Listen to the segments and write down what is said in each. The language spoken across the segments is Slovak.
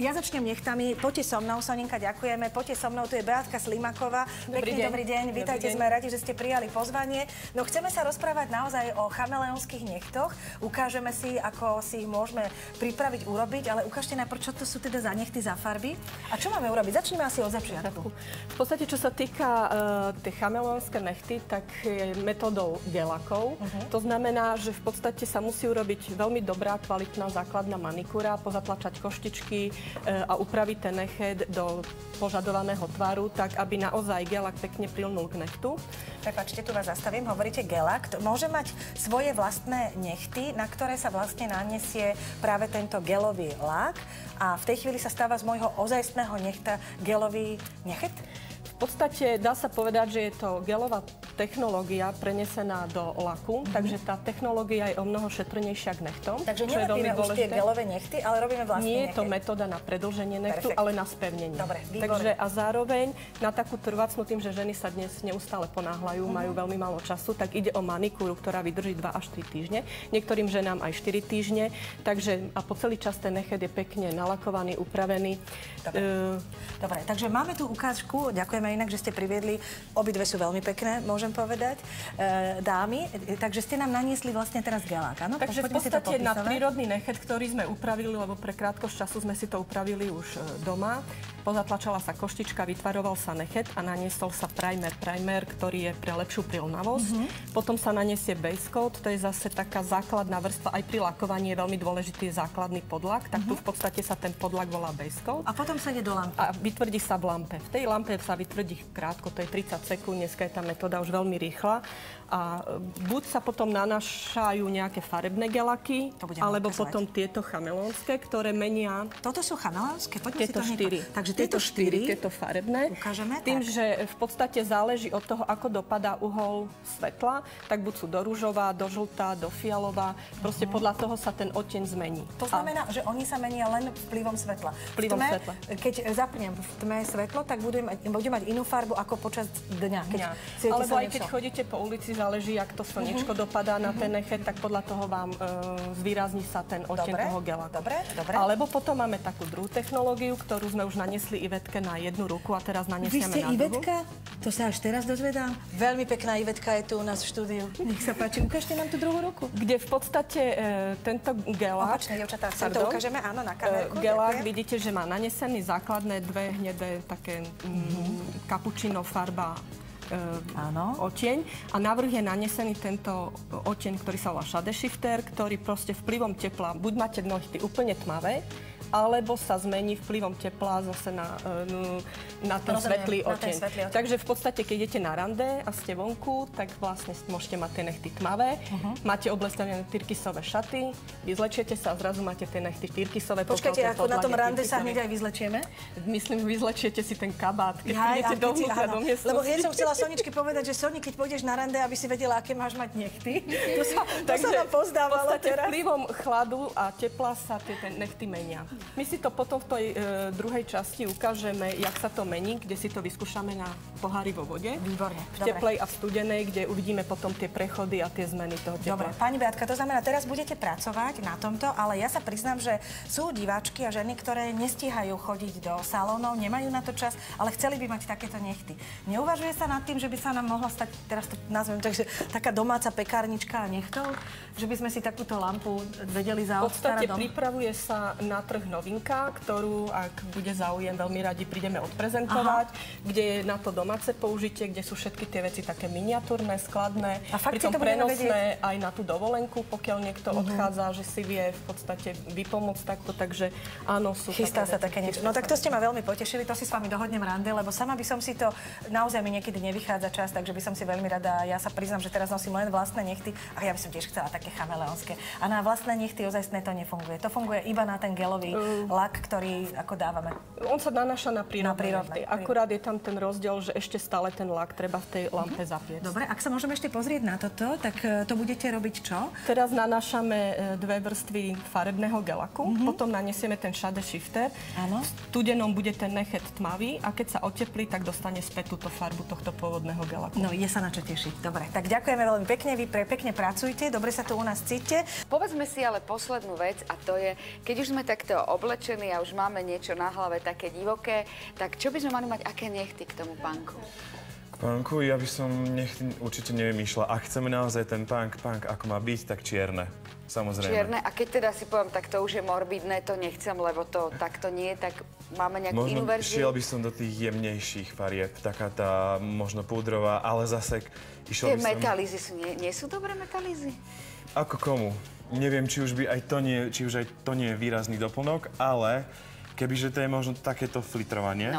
Ja začnem nechtami. Poďte so mnou, Soninka, ďakujeme. Poďte so mnou, tu je Beatka Slimaková. Pekný dobrý deň. Vítajte, sme radi, že ste prijali pozvanie. No chceme sa rozprávať naozaj o chameleonských nechtoch. Ukážeme si, ako si ich môžeme pripraviť, urobiť, ale ukážte najprv, čo to sú teda za nechty, za farby. A čo máme urobiť? Začneme asi od začiatku. V podstate, čo sa týka tie chameleonské nechty, tak je metódou gelakov. To znamená, že v podstate sa musí urobiť veľmi dobrá, kvalitná základná manikúra, pozatlačať koštičky a upraviť ten nechet do požadovaného tvaru, tak aby naozaj gelak pekne prilnul k nechtu. Prepáčte, tu vás zastavím. Hovoríte gelak. Môže mať svoje vlastné nechty, na ktoré sa vlastne naniesie práve tento gelový lák a v tej chvíli sa stáva z môjho ozajstného nechta gelový nechet? V podstate dá sa povedať, že je to gelová technológia prenesená do laku, takže tá technológia je o mnoho šetrnejšia k nechtom. Takže nerobíme už tie gelové nechty, ale robíme vlastne Nie je to metóda na predĺženie nechtu, ale na spevnenie. Dobre, výborné. Takže a zároveň na takú trvácnu, tým, že ženy sa dnes neustále ponáhľajú, majú veľmi málo času, tak ide o manikúru, ktorá vydrží 2 až 3 týždne. Niektorým ženám aj 4 týždne. Takže a po celý čas ten nechet je pekne nalakovaný, upravený. Dobre, takže máme tu ukážku. Ďakujeme inak, že ste priviedli. Obidve sú veľmi pekné, môžem povedať. Dámy, takže ste nám naniesli vlastne teraz gelák, áno? Takže v podstate na prírodný nechet, ktorý sme upravili, lebo pre krátkosť času sme si to upravili už doma. Pozatlačala sa koštička, vytvaroval sa nechet a naniesol sa primer, ktorý je pre lepšiu prilnavosť. Potom sa naniesie base coat, to je zase taká základná vrstva, aj pri lakovaní je veľmi dôležitý základný podlak, tak tu v podstate sa ten podlak volá base coat. A potom sa ide do lampy. A vytvrdí sa v lampe. V tej lampe sa vytvrdí krátko, to je 30 sekúnd, dneska je tá metóda už veľmi rýchla. A buď sa potom nanášajú nejaké farebné gelaky, alebo potom tieto chameleonské, ktoré menia... Toto sú chameleonské? Tieto 4. Takže tieto 4, tieto farebné. Ukážeme, tým, že v podstate záleží od toho, ako dopadá uhol svetla, tak buď sú do ružová, do žltá, do fialová. Proste podľa toho sa ten odteň zmení. To znamená, že oni sa menia len vplyvom svetla. Svetla. Keď zapnem v tme svetlo, tak budem mať inú farbu ako počas dňa. Alebo aj keď chodíte po ulici, záleží, jak to slniečko dopadá na ten nechet, tak podľa toho vám zvýrazní sa ten odteň toho gelaku. Dobre. Alebo potom máme takú druhú technológiu, ktorú sme už naniesli Ivetke na jednu ruku a teraz naniesieme na druhú. Vy ste Ivetka? To sa až teraz dozvedám. Veľmi pekná Ivetka je tu u nás v štúdiu. Nech sa páči, ukážte nám tú druhú ruku. Kde v podstate tento gelák... Opačne, dievčatá, sa to ukážeme, áno, na kamerku. Gelák, vidíte, že má nanesený základné dve hnedé také kapučino farba oteň a navrh je nanesený tento oteň, ktorý sa volá Shade Shifter, ktorý proste vplyvom tepla, buď máte nohty úplne tmavé, alebo sa zmení vplyvom tepla zase na ten svetlý oteň. Takže v podstate, keď idete na rande a ste vonku, tak vlastne môžete mať tie nechty tmavé. Máte oblestavené tyrkysové šaty, vyzlečiete sa a zrazu máte tie nechty tyrkysové. Počkajte, ako na tom rande sa hneď aj vyzlečieme? Myslím, vyzlečiete si ten kabát, keď idete dovnútra do miestnosti. Lebo ja som chcela Soničke povedať, že Soni, keď pôjdeš na rande, aby si vedela, aké máš mať nechty. To sa nám pozdávalo teraz. Vplyvom chladu a tepla sa tie nechty menia. My si to potom v tej druhej časti ukážeme, jak sa to mení, kde si to vyskúšame na pohári vo vode. Výborne. V teplej a v studenej, kde uvidíme potom tie prechody a tie zmeny toho tepla. Dobre, pani Beatka, to znamená, teraz budete pracovať na tomto, ale ja sa priznám, že sú diváčky a ženy, ktoré nestíhajú chodiť do salónov, nemajú na to čas, ale chceli by mať takéto nechty. Neuvažuje sa nad tým, že by sa nám mohla stať, teraz to nazvem, takže taká domáca pekárnička a nechtov, že by sme si takúto lampu vedeli zaobstarať dom? V podstate pripravuje sa na trh novinka, ktorú, ak bude záujem, veľmi radi prídeme odprezentovať, kde je na to domáce použitie, kde sú všetky tie veci také miniatúrne, skladné, pritom prenosné aj na tú dovolenku, pokiaľ niekto odchádza, že si vie v podstate vypomôcť takto, takže áno, sú chystá sa také niečo. No tak to ste ma veľmi potešili, to si s vami dohodnem rande, lebo sama by som si to, naozaj mi niekedy nevychádza čas, takže by som si veľmi rada, ja sa priznám, že teraz nosím len vlastné nechty a ja by som tiež chcela také chameleonské. A na vlastné nechty ozajstné to nefunguje. To funguje iba na ten gelový lak, ktorý ako dávame. On sa nanáša na prírodné nechty. Akurát je tam ten rozdiel, že ešte stále ten lak treba v tej lampe zapiecť. Dobre, ak sa môžeme ešte pozrieť na toto, tak to budete robiť čo? Teraz nanášame 2 vrstvy farebného gelaku, potom nanesieme ten Shade Shifter. Áno. V studenom bude ten nechet tmavý a keď sa oteplí, tak dostane späť túto farbu tohto pôvodného gelaku. No, je sa na čo tešiť. Dobre, tak ďakujeme veľmi pekne, vy pekne pracujte, dobre sa tu u nás cítite. Povedzme si ale poslednú vec a to je, keď už sme takto oblečení a už máme niečo na hlave také divoké, tak čo by sme mali mať, aké nechty k tomu punku? K punku ja by som nechty určite nevymýšľala. Ak chceme naozaj ten punk ako má byť, tak čierne. Samozrejme. Čierne. A keď teda si poviem, tak to už je morbidné, to nechcem, lebo to takto nie, tak máme nejakú inú verziu? Šiel by som do tých jemnejších farieb, taká tá možno púdrová, ale zase išiel by som... Tie metalízy nie sú dobré metalízy? Ako komu? Neviem, či už aj to nie je výrazný doplnok, ale kebyže to je možno takéto filtrovanie,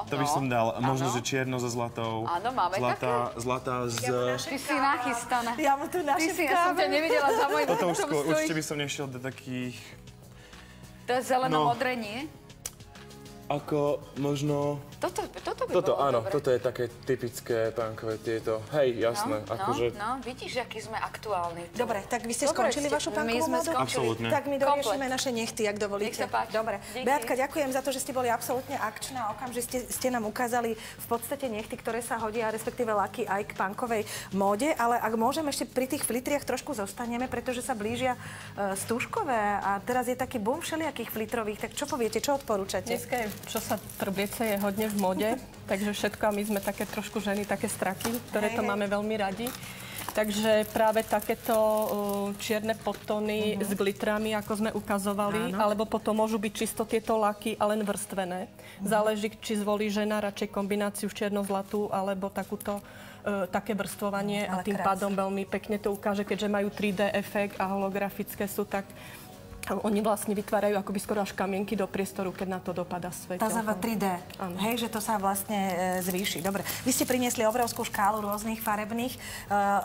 to by som dal. Možno, že čierno so zlatou. Áno, máme také. Zlatá z... Ty si nachystaná. Ja mu tu našepkávam. Ja som ťa nevidela za môj... Toto už skôr, určite by som nešiel do takých... To je zeleno-modré, nie? Ako možno... Toto by Toto, bolo áno, dobre. toto je také typické punkové tieto. Hej, jasné. No, vidíš, aký sme aktuálni. Dobre, tak vy ste skončili vašu punkovú módu? Absolútne. Tak my doriešime naše nechty, ak dovolíte. Nech sa páči. Dobre. Beatka, ďakujem za to, že ste boli absolútne akčná. Okamžite ste nám ukázali v podstate nechty, ktoré sa hodia, respektíve laky aj k punkovej móde. Ale ak môžem, ešte pri tých flitriach trošku zostaneme, pretože sa blížia stúžkové a teraz je taký boom všelijakých flitrových. Tak čo poviete, čo odporúčate? Dneska je, čo sa trbliece, je hodne v mode, takže všetko a my sme také trošku ženy, také straky, ktoré to máme veľmi radi. Takže práve takéto čierne podtóny s glitrami, ako sme ukazovali, alebo potom môžu byť čisto tieto laky a len vrstvené. Záleží, či zvolí žena radšej kombináciu čierno-zlatú alebo takúto také vrstvovanie a tým pádom veľmi pekne to ukáže, keďže majú 3D efekt a holografické sú, tak oni vlastne vytvárajú akoby skoro až kamienky do priestoru, keď na to dopadá svetelko. Tá 3D, hej, že to sa vlastne zvýši. Dobre, vy ste priniesli obrovskú škálu rôznych farebných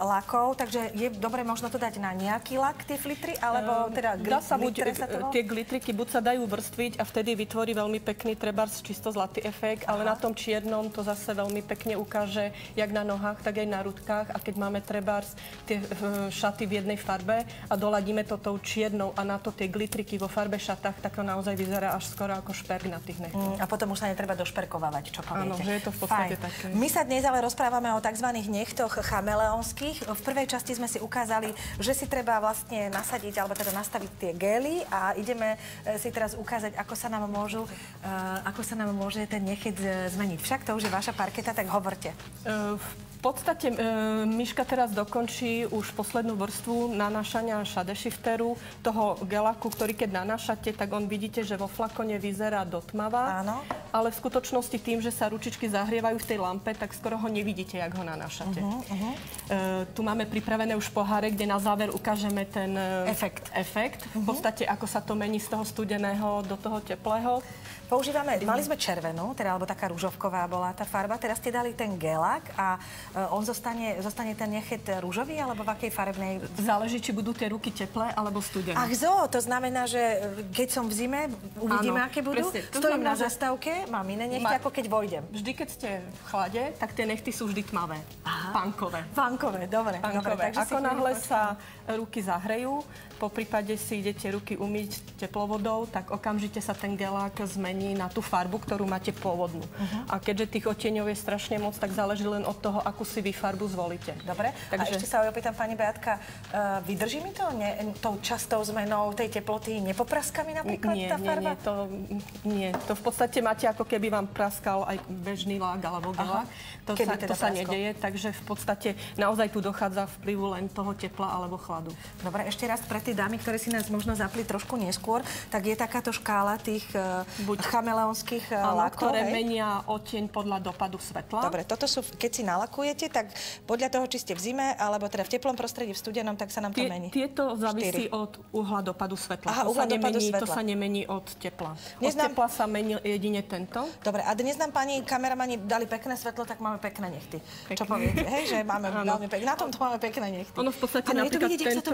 lakov, takže je dobre možno to dať na nejaký lak, tie flitry, alebo teda glitre sa to volá? Tie glitriky buď sa dajú vrstviť a vtedy vytvorí veľmi pekný trebárs čisto zlatý efekt, ale na tom čiernom to zase veľmi pekne ukáže, jak na nohách, tak aj na rutkách. A keď máme trebárs tie šaty v jednej farbe a doladíme to tou čiernou a na to tie glitriky vo farbe šatách, tak to naozaj vyzerá až skoro ako šperk na tých nechtoch. A potom už sa netreba došperkovávať, čo poviete. Áno, že je to v podstate také. My sa dnes ale rozprávame o tzv. Nechtoch chameleonských. V prvej časti sme si ukázali, že si treba vlastne nasadiť, alebo teda nastaviť tie gély a ideme si teraz ukázať, ako sa nám môže ten nechet zmeniť. Však to už je vaša parketa, tak hovorte. V podstate Miška teraz dokončí už poslednú vrstvu nanášania shadeshifteru, toho gelaku, ktorý keď nanášate, tak on vidíte, že vo flakone vyzerá dotmava. Áno. Ale v skutočnosti tým, že sa ručičky zahrievajú v tej lampe, tak skoro ho nevidíte, jak ho nanášate. Tu máme pripravené už poháre, kde na záver ukážeme ten efekt. V podstate, ako sa to mení z toho studeného do toho teplého. Používame, mali sme červenú, teda, alebo taká ružovková bola tá farba. Teraz ste dali ten gelák a on zostane ten nechet ružový, alebo v akej farebnej? Záleží, či budú tie ruky teplé, alebo studené. Ach to znamená, že keď som v zime, uvidíme, aké budú. Stojím na zastávke, mám iné nechty, ako keď vojdem. Vždy, keď ste v chlade, tak tie nechty sú vždy tmavé. Punkové. Punkové, dobre. Ako náhle sa ruky zahrejú, po prípade si idete ruky umyť teplovodou, tak okamžite sa ten gelák zmení na tú farbu, ktorú máte pôvodnú. A keďže tých odtieňov je strašne moc, tak záleží len od toho, akú si vy farbu zvolíte. Dobre. A ešte sa opýtam, pani Beatka, vydrží mi to tou častou zmenou tej teploty? Nepopraska mi napríklad tá farba? Nie. To v podstate máte, ako keby vám praskal aj bežný lák alebo gelák. To sa nedeje, takže v podstate naozaj tu dochádza vplyvu len toho tepla alebo chladu. Dobre, ešte raz pre tie dámy, ktoré si nás možno zapli trošku neskôr, tak je takáto škála tých chameleonských lakov, ktoré menia odtieň podľa dopadu svetla. Dobre, toto sú, keď si nalakujete, tak podľa toho, či ste v zime, alebo teda v teplom prostredí, v studenom, tak sa nám to mení. Tieto závisí od uhla dopadu svetla. To sa nemení od tepla. Od tepla sa mení jedine tento. Dobre, a dnes nám pani kameramani dali pekné svetlo, tak máme pekné nechty. Čo poviete? Hej, že máme veľmi pekné. Na tomto máme pekné nechty. Ono v podstate napríklad tento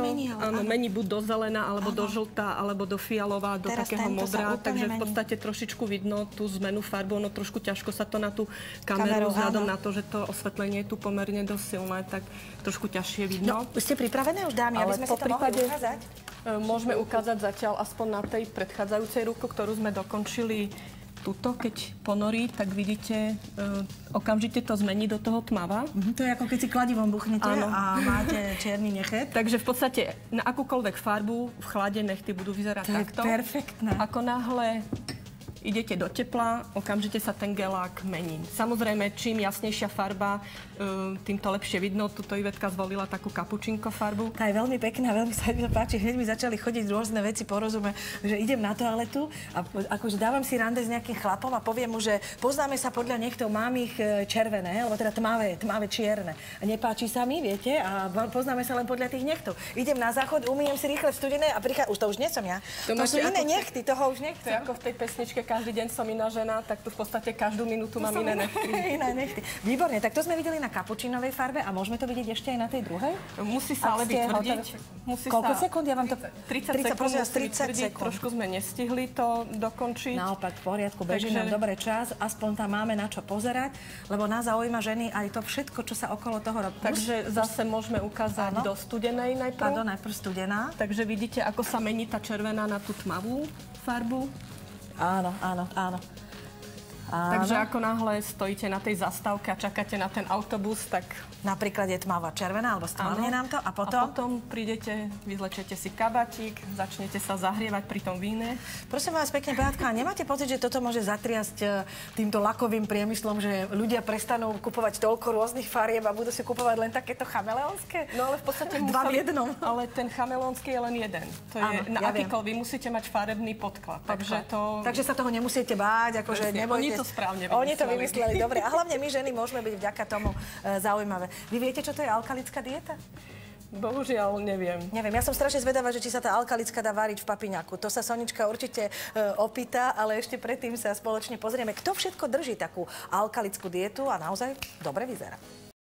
mení buď do zelená, alebo do žltá, alebo do fialová, do takého modrá. Takže v podstate trošičku vidno tú zmenu farbu. Ono trošku ťažko sa to na tú kameru vzhľadom na to, že to osvetlenie je tu pomerne dosť silné, tak trošku ťažšie vidno. No, ste pripravené už, dámy, aby sme si to mohli ukázať? Môžeme ukázať zatiaľ aspoň na tej predchádzajúcej ruku, ktorú sme dokončili tuto, keď ponorí, tak vidíte, okamžite to zmení do toho tmava. To je ako keď si kladivom buchnete a máte čierny nechet. Takže v podstate na akúkoľvek farbu v chlade nechty budú vyzerať takto. To je perfektné. Ako náhle idete do tepla, okamžite sa ten gelák mení. Samozrejme, čím jasnejšia farba, tým to lepšie vidno. Tuto Ivetka zvolila takú kapučinko farbu. Tá je veľmi pekná, veľmi sa mi to páči. Hneď mi začali chodiť rôzne veci po rozume, že idem na toaletu a akože dávam si rande s nejakým chlapom a poviem mu, že poznáme sa podľa nechtov, mám ich červené, alebo teda tmavé čierne. A nepáči sa mi, viete, a poznáme sa len podľa tých nechtov. Idem na záchod, umyjem si rýchle v studenej a už to už nie som ja. To sú iné nechty, toho už nechcem. To je ako v tej pesničke Každý deň som iná žena, tak tu v podstate každú minútu mám iné nechty. Iné nechty. Výborne, tak to sme videli na kapučinovej farbe a môžeme to vidieť ešte aj na tej druhej? Musí sa ale vytvrdiť. Koľko sekúnd? Ja vám to... 30 sekúnd. Trošku sme nestihli to dokončiť. Naopak, v poriadku, beží nám dobre čas, aspoň tam máme na čo pozerať, lebo nás zaujíma ženy aj to všetko, čo sa okolo toho robí. Takže zase môžeme ukázať do studenej najprv. Áno, najprv studená. Takže vidíte, ako sa mení tá červená na tú tmavú farbu. Áno. Takže ako náhle stojíte na tej zastávke a čakáte na ten autobus, tak... Napríklad je tmavá červená, alebo stmavne nám to a potom? A potom prídete, vyzlečete si kabatík, začnete sa zahrievať pri tom víne. Prosím vás pekne, Beatka, nemáte pocit, že toto môže zatriasť týmto lakovým priemyslom, že ľudia prestanú kupovať toľko rôznych farieb a budú si kupovať len takéto chameleónske? No ale v podstate dva v jednom. Ale ten chameleónsky je len jeden. To je na akýkoľvek, vy musíte mať farebný podklad. Takže sa toho nemusíte báť, akože nebojte. To správne vymysleli. Oni to vymysleli, dobre. A hlavne my ženy môžeme byť vďaka tomu zaujímavé. Vy viete, čo to je alkalická dieta? Bohužiaľ, neviem. Ja som strašne zvedavá, že či sa tá alkalická dá váriť v papiňaku. To sa Sonička určite opýta, ale ešte predtým sa spoločne pozrieme, kto všetko drží takú alkalickú dietu a naozaj dobre vyzerá.